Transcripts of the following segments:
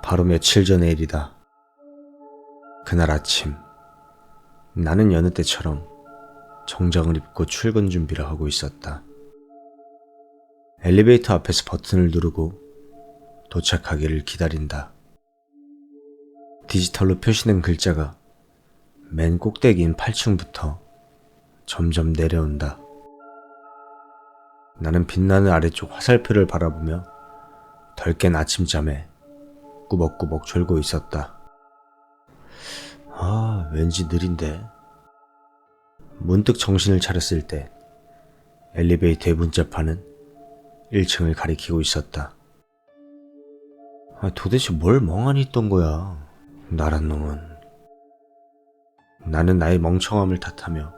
바로 며칠 전의 일이다. 그날 아침, 나는 여느 때처럼 정장을 입고 출근 준비를 하고 있었다. 엘리베이터 앞에서 버튼을 누르고 도착하기를 기다린다. 디지털로 표시된 글자가 맨 꼭대기인 8층부터 점점 내려온다. 나는 빛나는 아래쪽 화살표를 바라보며 덜 깬 아침잠에 꾸벅꾸벅 졸고 있었다. 왠지 느린데. 문득 정신을 차렸을 때 엘리베이터의 문자판은 1층을 가리키고 있었다. 도대체 뭘 멍하니 있던 거야, 나란 놈은. 나는 나의 멍청함을 탓하며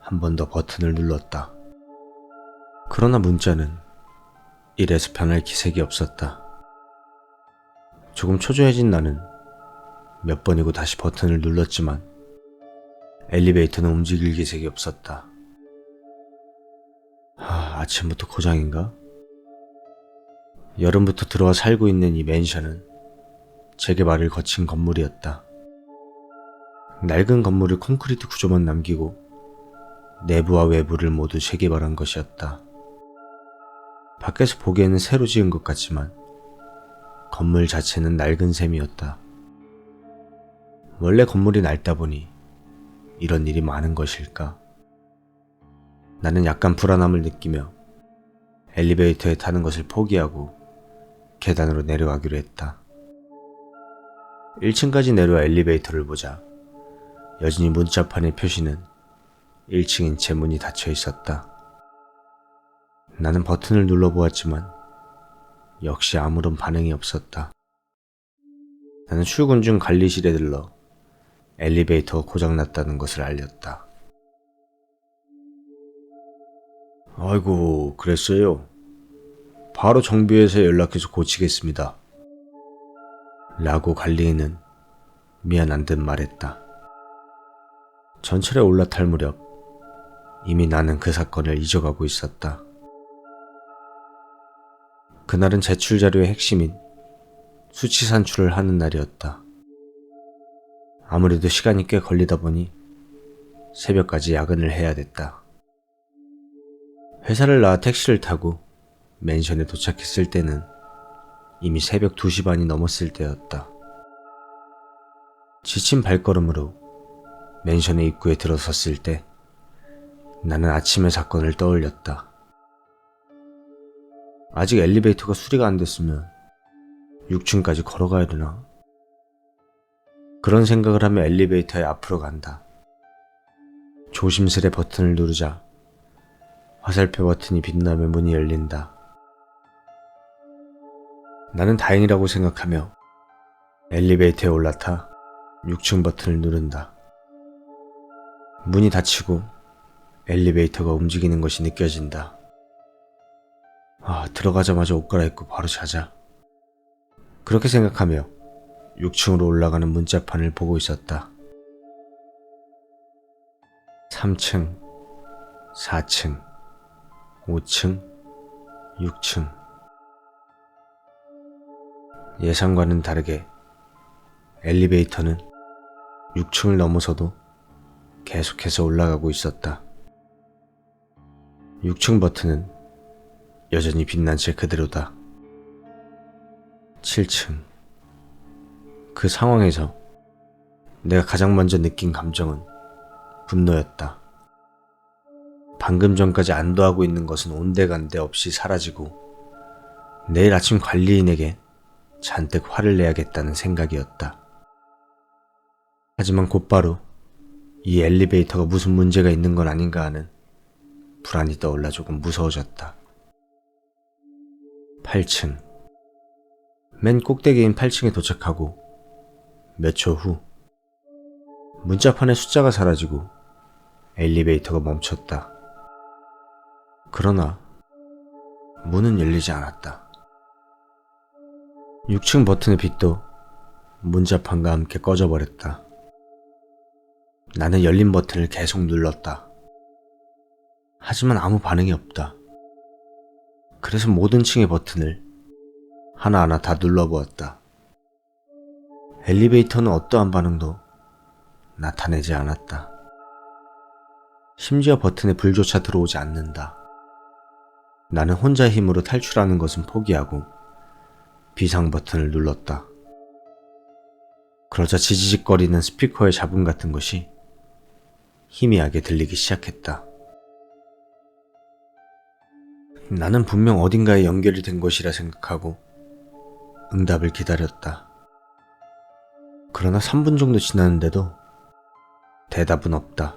한 번 더 버튼을 눌렀다. 그러나 문자는 이래서 변할 기색이 없었다. 조금 초조해진 나는 몇 번이고 다시 버튼을 눌렀지만 엘리베이터는 움직일 기색이 없었다. 아침부터 고장인가? 여름부터 들어와 살고 있는 이 맨션은 재개발을 거친 건물이었다. 낡은 건물을 콘크리트 구조만 남기고 내부와 외부를 모두 재개발한 것이었다. 밖에서 보기에는 새로 지은 것 같지만 건물 자체는 낡은 셈이었다. 원래 건물이 낡다 보니 이런 일이 많은 것일까? 나는 약간 불안함을 느끼며 엘리베이터에 타는 것을 포기하고 계단으로 내려가기로 했다. 1층까지 내려와 엘리베이터를 보자 여전히 문자판의 표시는 1층인 채 문이 닫혀 있었다. 나는 버튼을 눌러보았지만 역시 아무런 반응이 없었다. 나는 출근 중 관리실에 들러 엘리베이터가 고장났다는 것을 알렸다. 아이고, 그랬어요. 바로 정비해서 연락해서 고치겠습니다. 라고 관리인은 미안한 듯 말했다. 전철에 올라탈 무렵 이미 나는 그 사건을 잊어가고 있었다. 그날은 제출 자료의 핵심인 수치 산출을 하는 날이었다. 아무래도 시간이 꽤 걸리다 보니 새벽까지 야근을 해야 됐다. 회사를 나와 택시를 타고 맨션에 도착했을 때는 이미 새벽 2시 반이 넘었을 때였다. 지친 발걸음으로 맨션의 입구에 들어섰을 때 나는 아침의 사건을 떠올렸다. 아직 엘리베이터가 수리가 안 됐으면 6층까지 걸어가야 되나? 그런 생각을 하며 엘리베이터에 앞으로 간다. 조심스레 버튼을 누르자 화살표 버튼이 빛나며 문이 열린다. 나는 다행이라고 생각하며 엘리베이터에 올라타 6층 버튼을 누른다. 문이 닫히고 엘리베이터가 움직이는 것이 느껴진다. 들어가자마자 옷 갈아입고 바로 자자. 그렇게 생각하며 6층으로 올라가는 문자판을 보고 있었다. 3층, 4층, 5층, 6층. 예상과는 다르게 엘리베이터는 6층을 넘어서도 계속해서 올라가고 있었다. 6층 버튼은 여전히 빛난 채 그대로다. 7층. 그 상황에서 내가 가장 먼저 느낀 감정은 분노였다. 방금 전까지 안도하고 있는 것은 온데간데 없이 사라지고 내일 아침 관리인에게 잔뜩 화를 내야겠다는 생각이었다. 하지만 곧바로 이 엘리베이터가 무슨 문제가 있는 건 아닌가 하는 불안이 떠올라 조금 무서워졌다. 8층. 맨 꼭대기인 8층에 도착하고 몇 초 후 문자판의 숫자가 사라지고 엘리베이터가 멈췄다. 그러나 문은 열리지 않았다. 6층 버튼의 빛도 문자판과 함께 꺼져버렸다. 나는 열린 버튼을 계속 눌렀다. 하지만 아무 반응이 없다. 그래서 모든 층의 버튼을 하나하나 다 눌러보았다. 엘리베이터는 어떠한 반응도 나타내지 않았다. 심지어 버튼에 불조차 들어오지 않는다. 나는 혼자 힘으로 탈출하는 것은 포기하고 비상 버튼을 눌렀다. 그러자 지지직거리는 스피커의 잡음 같은 것이 희미하게 들리기 시작했다. 나는 분명 어딘가에 연결이 된 것이라 생각하고 응답을 기다렸다. 그러나 3분 정도 지났는데도 대답은 없다.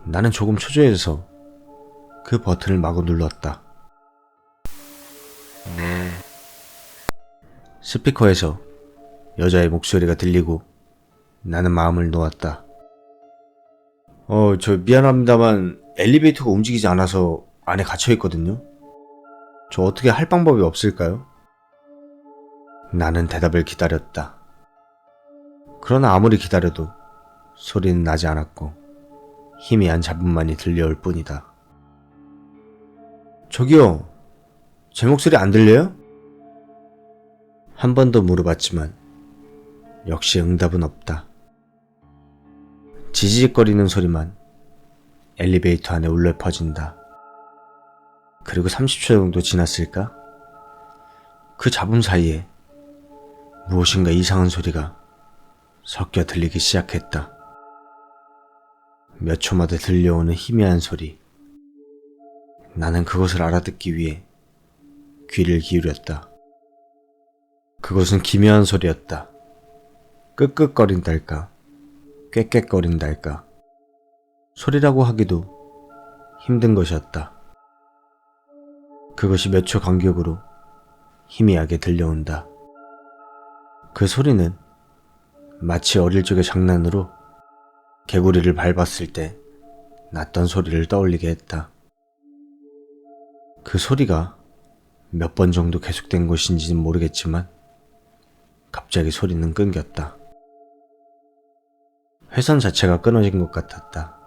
나는 조금 초조해져서 그 버튼을 마구 눌렀다. 네. 스피커에서 여자의 목소리가 들리고 나는 마음을 놓았다. 저 미안합니다만 엘리베이터가 움직이지 않아서 안에 갇혀있거든요. 저 어떻게 할 방법이 없을까요? 나는 대답을 기다렸다. 그러나 아무리 기다려도 소리는 나지 않았고 희미한 잡음만이 들려올 뿐이다. 저기요, 제 목소리 안 들려요? 한 번 더 물어봤지만 역시 응답은 없다. 지지직거리는 소리만 엘리베이터 안에 울려 퍼진다. 그리고 30초 정도 지났을까? 그 잡음 사이에 무엇인가 이상한 소리가 섞여 들리기 시작했다. 몇 초마다 들려오는 희미한 소리. 나는 그것을 알아듣기 위해 귀를 기울였다. 그것은 기묘한 소리였다. 끄끄거린달까, 꽥꽥거린달까. 소리라고 하기도 힘든 것이었다. 그것이 몇 초 간격으로 희미하게 들려온다. 그 소리는 마치 어릴 적의 장난으로 개구리를 밟았을 때 났던 소리를 떠올리게 했다. 그 소리가 몇 번 정도 계속된 것인지는 모르겠지만 갑자기 소리는 끊겼다. 회선 자체가 끊어진 것 같았다.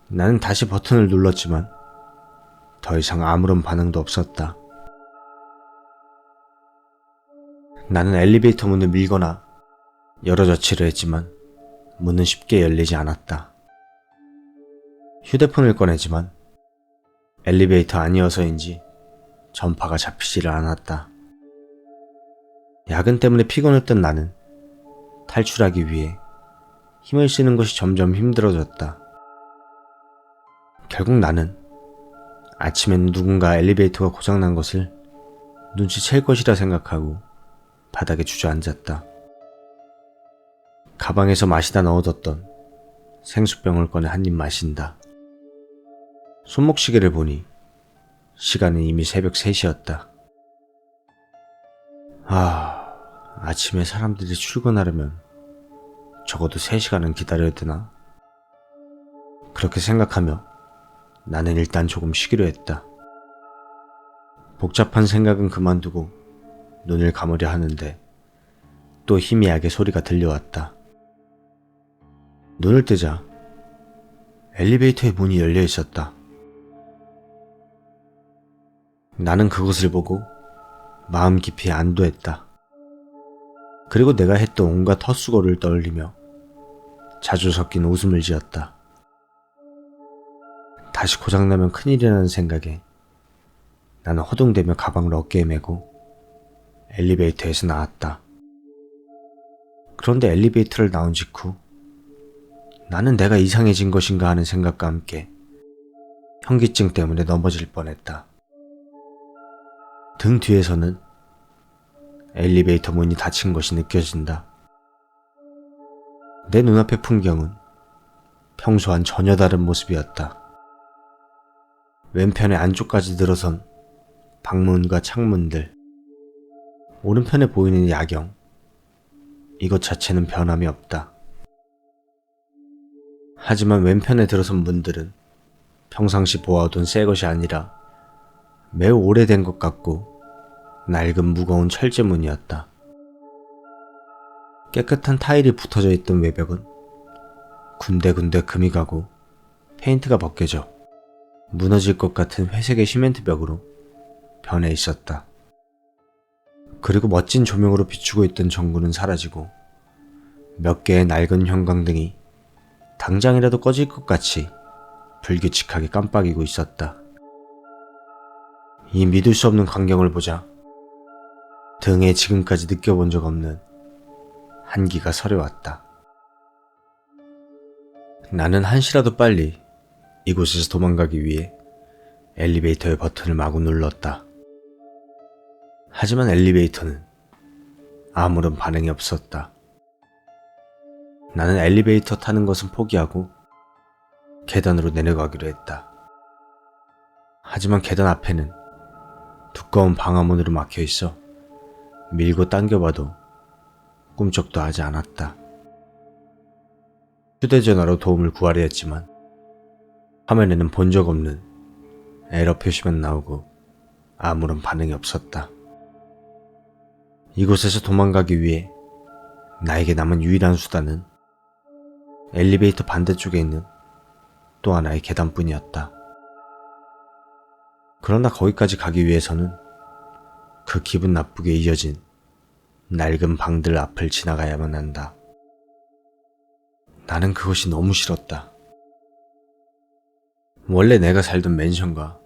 나는 다시 버튼을 눌렀지만 더 이상 아무런 반응도 없었다. 나는 엘리베이터 문을 밀거나 열어젖히려 했지만 문은 쉽게 열리지 않았다. 휴대폰을 꺼내지만 엘리베이터 아니어서인지 전파가 잡히지를 않았다. 야근 때문에 피곤을 뜬 나는 탈출하기 위해 힘을 쓰는 것이 점점 힘들어졌다. 결국 나는 아침엔 누군가 엘리베이터가 고장난 것을 눈치챌 것이라 생각하고 바닥에 주저앉았다. 가방에서 마시다 넣어뒀던 생수병을 꺼내 한 입 마신다. 손목시계를 보니 시간은 이미 새벽 3시였다. 아침에 사람들이 출근하려면 적어도 3시간은 기다려야 되나? 그렇게 생각하며 나는 일단 조금 쉬기로 했다. 복잡한 생각은 그만두고 눈을 감으려 하는데 또 희미하게 소리가 들려왔다. 눈을 뜨자 엘리베이터의 문이 열려 있었다. 나는 그것을 보고 마음 깊이 안도했다. 그리고 내가 했던 온갖 헛수고를 떠올리며 자주 섞인 웃음을 지었다. 다시 고장나면 큰일이라는 생각에 나는 허둥대며 가방을 어깨에 메고 엘리베이터에서 나왔다. 그런데 엘리베이터를 나온 직후 나는 내가 이상해진 것인가 하는 생각과 함께 현기증 때문에 넘어질 뻔했다. 등 뒤에서는 엘리베이터 문이 닫힌 것이 느껴진다. 내 눈앞의 풍경은 평소와는 전혀 다른 모습이었다. 왼편의 안쪽까지 들어선 방문과 창문들, 오른편에 보이는 야경, 이것 자체는 변함이 없다. 하지만 왼편에 들어선 문들은 평상시 보아오던 새 것이 아니라 매우 오래된 것 같고 낡은 무거운 철제문이었다. 깨끗한 타일이 붙어져 있던 외벽은 군데군데 금이 가고 페인트가 벗겨져 무너질 것 같은 회색의 시멘트 벽으로 변해 있었다. 그리고 멋진 조명으로 비추고 있던 전구는 사라지고 몇 개의 낡은 형광등이 당장이라도 꺼질 것 같이 불규칙하게 깜빡이고 있었다. 이 믿을 수 없는 광경을 보자 등에 지금까지 느껴본 적 없는 한기가 서려왔다. 나는 한시라도 빨리 이곳에서 도망가기 위해 엘리베이터의 버튼을 마구 눌렀다. 하지만 엘리베이터는 아무런 반응이 없었다. 나는 엘리베이터 타는 것은 포기하고 계단으로 내려가기로 했다. 하지만 계단 앞에는 두꺼운 방화문으로 막혀 있어 밀고 당겨봐도 꿈쩍도 하지 않았다. 휴대전화로 도움을 구하려 했지만 화면에는 본 적 없는 에러 표시만 나오고 아무런 반응이 없었다. 이곳에서 도망가기 위해 나에게 남은 유일한 수단은 엘리베이터 반대쪽에 있는 또 하나의 계단뿐이었다. 그러나 거기까지 가기 위해서는 그 기분 나쁘게 이어진 낡은 방들 앞을 지나가야만 한다. 나는 그것이 너무 싫었다. 원래 내가 살던 맨션과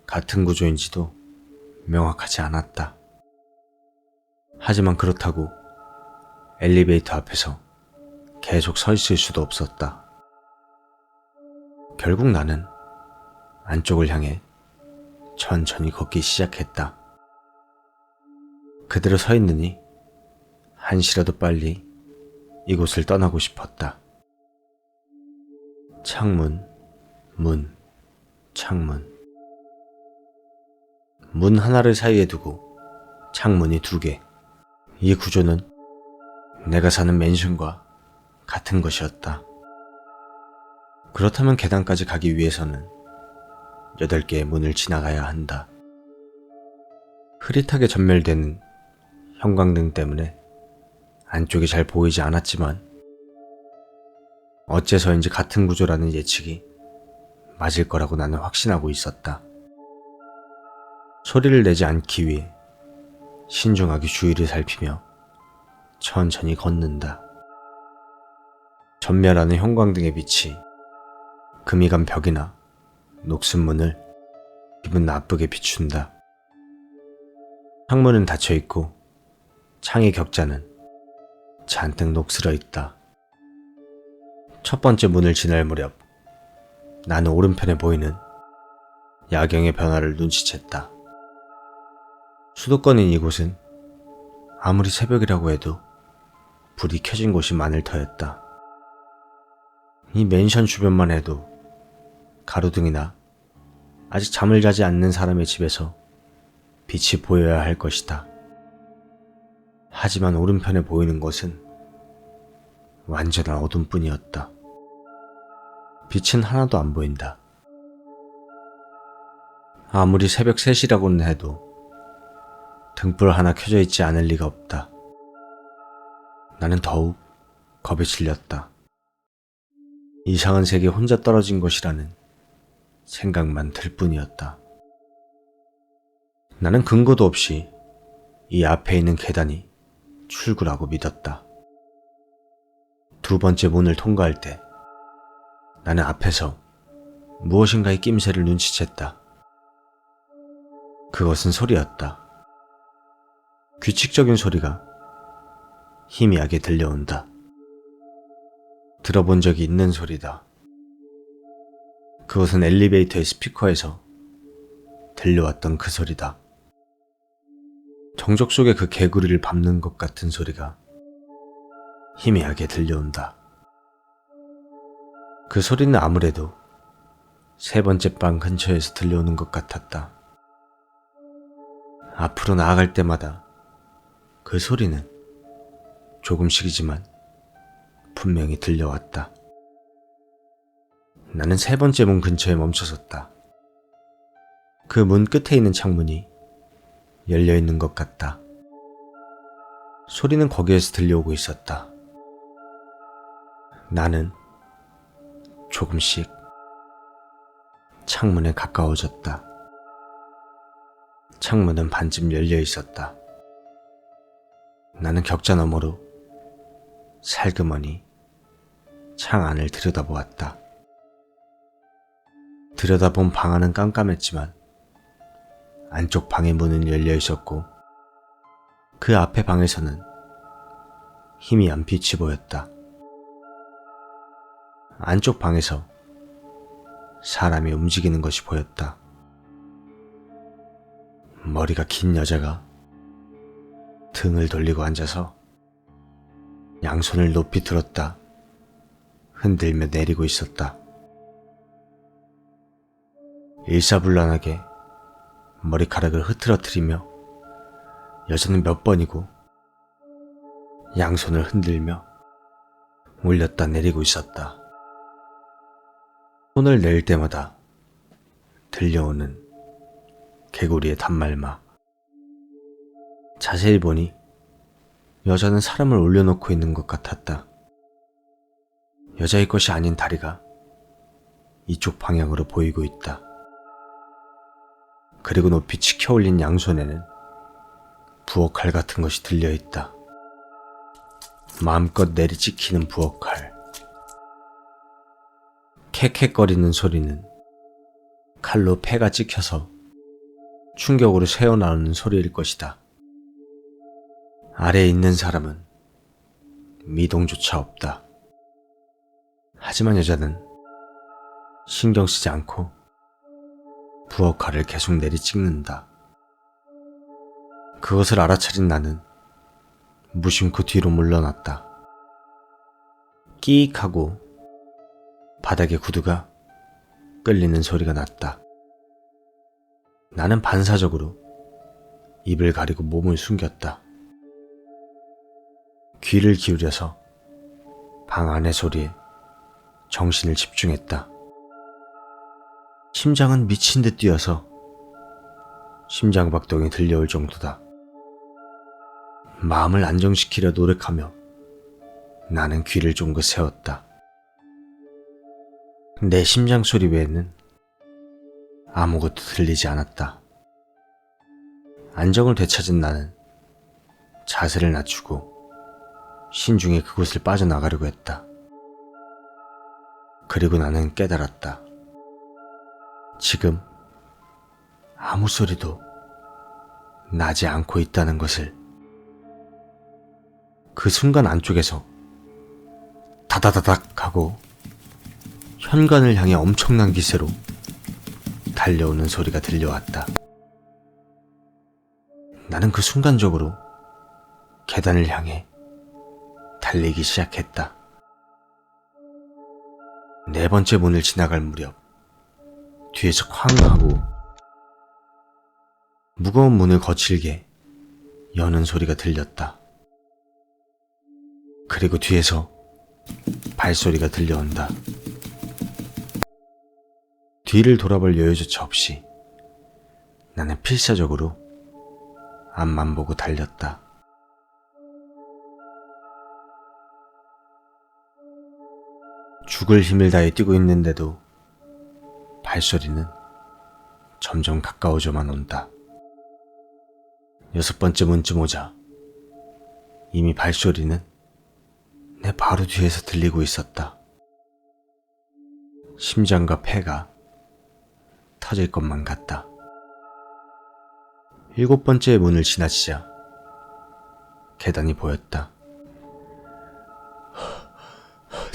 같은 구조인지도 명확하지 않았다. 하지만 그렇다고 엘리베이터 앞에서 계속 서 있을 수도 없었다. 결국 나는 안쪽을 향해 천천히 걷기 시작했다. 그대로 서 있느니 한시라도 빨리 이곳을 떠나고 싶었다. 창문, 문, 창문. 문 하나를 사이에 두고 창문이 2개. 이 구조는 내가 사는 맨션과 같은 것이었다. 그렇다면 계단까지 가기 위해서는 8개의 문을 지나가야 한다. 흐릿하게 전멸되는 형광등 때문에 안쪽이 잘 보이지 않았지만 어째서인지 같은 구조라는 예측이 맞을 거라고 나는 확신하고 있었다. 소리를 내지 않기 위해 신중하게 주위를 살피며 천천히 걷는다. 전멸하는 형광등의 빛이 금이 간 벽이나 녹슨 문을 기분 나쁘게 비춘다. 창문은 닫혀있고 창의 격자는 잔뜩 녹슬어 있다. 첫 번째 문을 지날 무렵 나는 오른편에 보이는 야경의 변화를 눈치챘다. 수도권인 이곳은 아무리 새벽이라고 해도 불이 켜진 곳이 많을 터였다. 이 맨션 주변만 해도 가로등이나 아직 잠을 자지 않는 사람의 집에서 빛이 보여야 할 것이다. 하지만 오른편에 보이는 것은 완전한 어둠뿐이었다. 빛은 하나도 안 보인다. 아무리 새벽 3시라고는 해도 등불 하나 켜져 있지 않을 리가 없다. 나는 더욱 겁에 질렸다. 이상한 세계에 혼자 떨어진 것이라는 생각만 들 뿐이었다. 나는 근거도 없이 이 앞에 있는 계단이 출구라고 믿었다. 2번째 문을 통과할 때 나는 앞에서 무엇인가의 낌새를 눈치챘다. 그것은 소리였다. 규칙적인 소리가 희미하게 들려온다. 들어본 적이 있는 소리다. 그것은 엘리베이터의 스피커에서 들려왔던 그 소리다. 정적 속의 그 개구리를 밟는 것 같은 소리가 희미하게 들려온다. 그 소리는 아무래도 3번째 방 근처에서 들려오는 것 같았다. 앞으로 나아갈 때마다 그 소리는 조금씩이지만 분명히 들려왔다. 나는 3번째 문 근처에 멈춰섰다. 그 문 끝에 있는 창문이 열려있는 것 같다. 소리는 거기에서 들려오고 있었다. 나는 조금씩 창문에 가까워졌다. 창문은 반쯤 열려 있었다. 나는 격자 너머로 살그머니 창 안을 들여다보았다. 들여다본 방 안은 깜깜했지만 안쪽 방의 문은 열려 있었고 그 앞의 방에서는 희미한 빛이 보였다. 안쪽 방에서 사람이 움직이는 것이 보였다. 머리가 긴 여자가 등을 돌리고 앉아서 양손을 높이 들었다 흔들며 내리고 있었다. 일사불란하게 머리카락을 흐트러뜨리며 여자는 몇 번이고 양손을 흔들며 올렸다 내리고 있었다. 손을 낼 때마다 들려오는 개구리의 단말마. 자세히 보니 여자는 사람을 올려놓고 있는 것 같았다. 여자의 것이 아닌 다리가 이쪽 방향으로 보이고 있다. 그리고 높이 치켜 올린 양손에는 부엌칼 같은 것이 들려있다. 마음껏 내리찍히는 부엌칼. 캑캑거리는 소리는 칼로 폐가 찍혀서 충격으로 새어나오는 소리일 것이다. 아래에 있는 사람은 미동조차 없다. 하지만 여자는 신경 쓰지 않고 부엌칼을 계속 내리찍는다. 그것을 알아차린 나는 무심코 뒤로 물러났다. 끼익 하고 바닥에 구두가 끌리는 소리가 났다. 나는 반사적으로 입을 가리고 몸을 숨겼다. 귀를 기울여서 방 안의 소리에 정신을 집중했다. 심장은 미친 듯 뛰어서 심장박동이 들려올 정도다. 마음을 안정시키려 노력하며 나는 귀를 쫑긋 세웠다. 내 심장 소리 외에는 아무것도 들리지 않았다. 안정을 되찾은 나는 자세를 낮추고 신중히 그곳을 빠져나가려고 했다. 그리고 나는 깨달았다. 지금 아무 소리도 나지 않고 있다는 것을. 그 순간 안쪽에서 다다다닥 하고 현관을 향해 엄청난 기세로 달려오는 소리가 들려왔다. 나는 그 순간적으로 계단을 향해 달리기 시작했다. 네 번째 문을 지나갈 무렵 뒤에서 쾅 하고 무거운 문을 거칠게 여는 소리가 들렸다. 그리고 뒤에서 발소리가 들려온다. 뒤를 돌아볼 여유조차 없이 나는 필사적으로 앞만 보고 달렸다. 죽을 힘을 다해 뛰고 있는데도 발소리는 점점 가까워져만 온다. 6번째 문쯤 오자 이미 발소리는 내 바로 뒤에서 들리고 있었다. 심장과 폐가 터질 것만 같다. 7번째 문을 지나치자 계단이 보였다.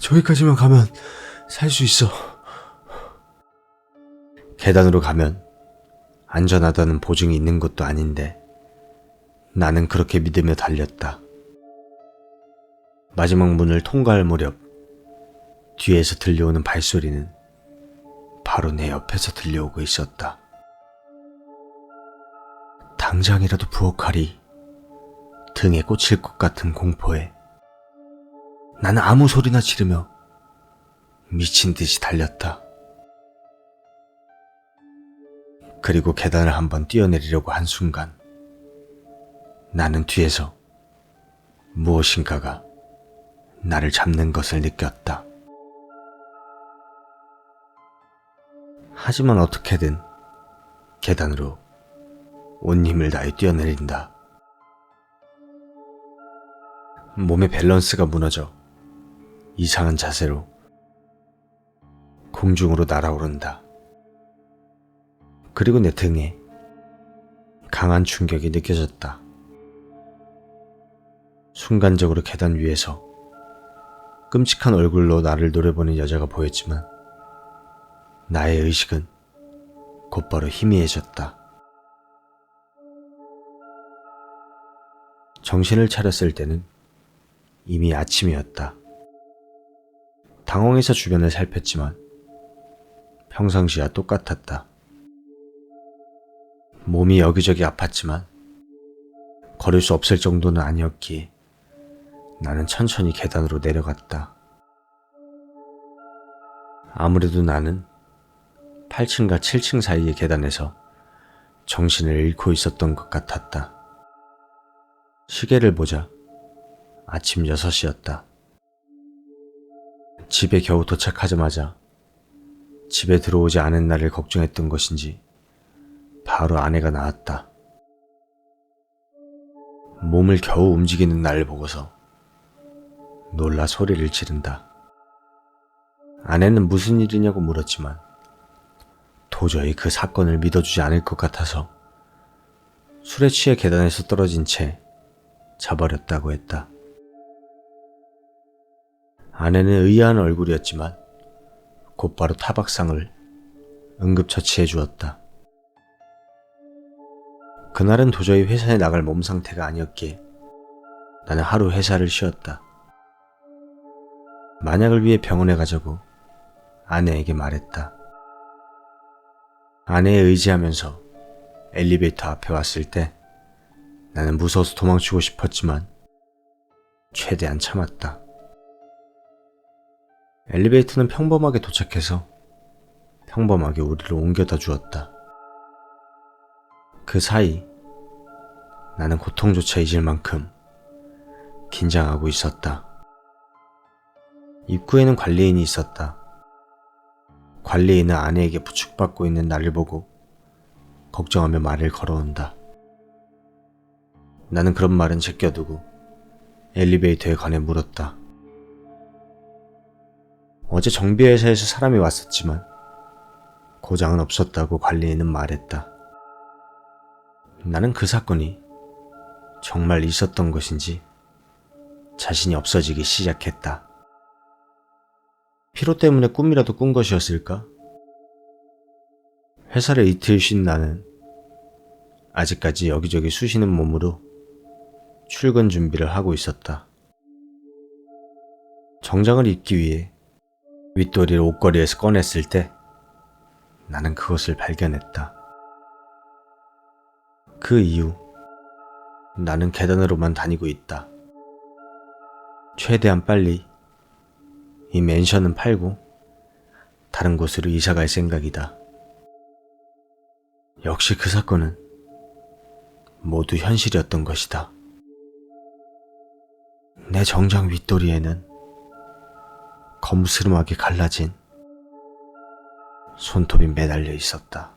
저기까지만 가면 살 수 있어. 계단으로 가면 안전하다는 보증이 있는 것도 아닌데 나는 그렇게 믿으며 달렸다. 마지막 문을 통과할 무렵 뒤에서 들려오는 발소리는 바로 내 옆에서 들려오고 있었다. 당장이라도 부엌칼이 등에 꽂힐 것 같은 공포에 나는 아무 소리나 지르며 미친 듯이 달렸다. 그리고 계단을 한번 뛰어내리려고 한 순간 나는 뒤에서 무엇인가가 나를 잡는 것을 느꼈다. 하지만 어떻게든 계단으로 온 힘을 다해 뛰어내린다. 몸의 밸런스가 무너져 이상한 자세로 공중으로 날아오른다. 그리고 내 등에 강한 충격이 느껴졌다. 순간적으로 계단 위에서 끔찍한 얼굴로 나를 노려보는 여자가 보였지만 나의 의식은 곧바로 희미해졌다. 정신을 차렸을 때는 이미 아침이었다. 당황해서 주변을 살폈지만 평상시와 똑같았다. 몸이 여기저기 아팠지만 걸을 수 없을 정도는 아니었기에 나는 천천히 계단으로 내려갔다. 아무래도 나는 8층과 7층 사이의 계단에서 정신을 잃고 있었던 것 같았다. 시계를 보자 아침 6시였다. 집에 겨우 도착하자마자 집에 들어오지 않은 나를 걱정했던 것인지 바로 아내가 나왔다. 몸을 겨우 움직이는 나를 보고서 놀라 소리를 지른다. 아내는 무슨 일이냐고 물었지만 도저히 그 사건을 믿어주지 않을 것 같아서 술에 취해 계단에서 떨어진 채 자버렸다고 했다. 아내는 의아한 얼굴이었지만 곧바로 타박상을 응급처치해 주었다. 그날은 도저히 회사에 나갈 몸 상태가 아니었기에 나는 하루 회사를 쉬었다. 만약을 위해 병원에 가자고 아내에게 말했다. 아내에 의지하면서 엘리베이터 앞에 왔을 때 나는 무서워서 도망치고 싶었지만 최대한 참았다. 엘리베이터는 평범하게 도착해서 평범하게 우리를 옮겨다 주었다. 그 사이 나는 고통조차 잊을 만큼 긴장하고 있었다. 입구에는 관리인이 있었다. 관리인은 아내에게 부축받고 있는 나를 보고 걱정하며 말을 걸어온다. 나는 그런 말은 제껴두고 엘리베이터에 관해 물었다. 어제 정비회사에서 사람이 왔었지만 고장은 없었다고 관리인은 말했다. 나는 그 사건이 정말 있었던 것인지 자신이 없어지기 시작했다. 피로 때문에 꿈이라도 꾼 것이었을까? 회사를 이틀 쉰 나는 아직까지 여기저기 쑤시는 몸으로 출근 준비를 하고 있었다. 정장을 입기 위해 윗도리를 옷걸이에서 꺼냈을 때 나는 그것을 발견했다. 그 이후 나는 계단으로만 다니고 있다. 최대한 빨리 이 맨션은 팔고 다른 곳으로 이사갈 생각이다. 역시 그 사건은 모두 현실이었던 것이다. 내 정장 윗도리에는 검스름하게 갈라진 손톱이 매달려 있었다.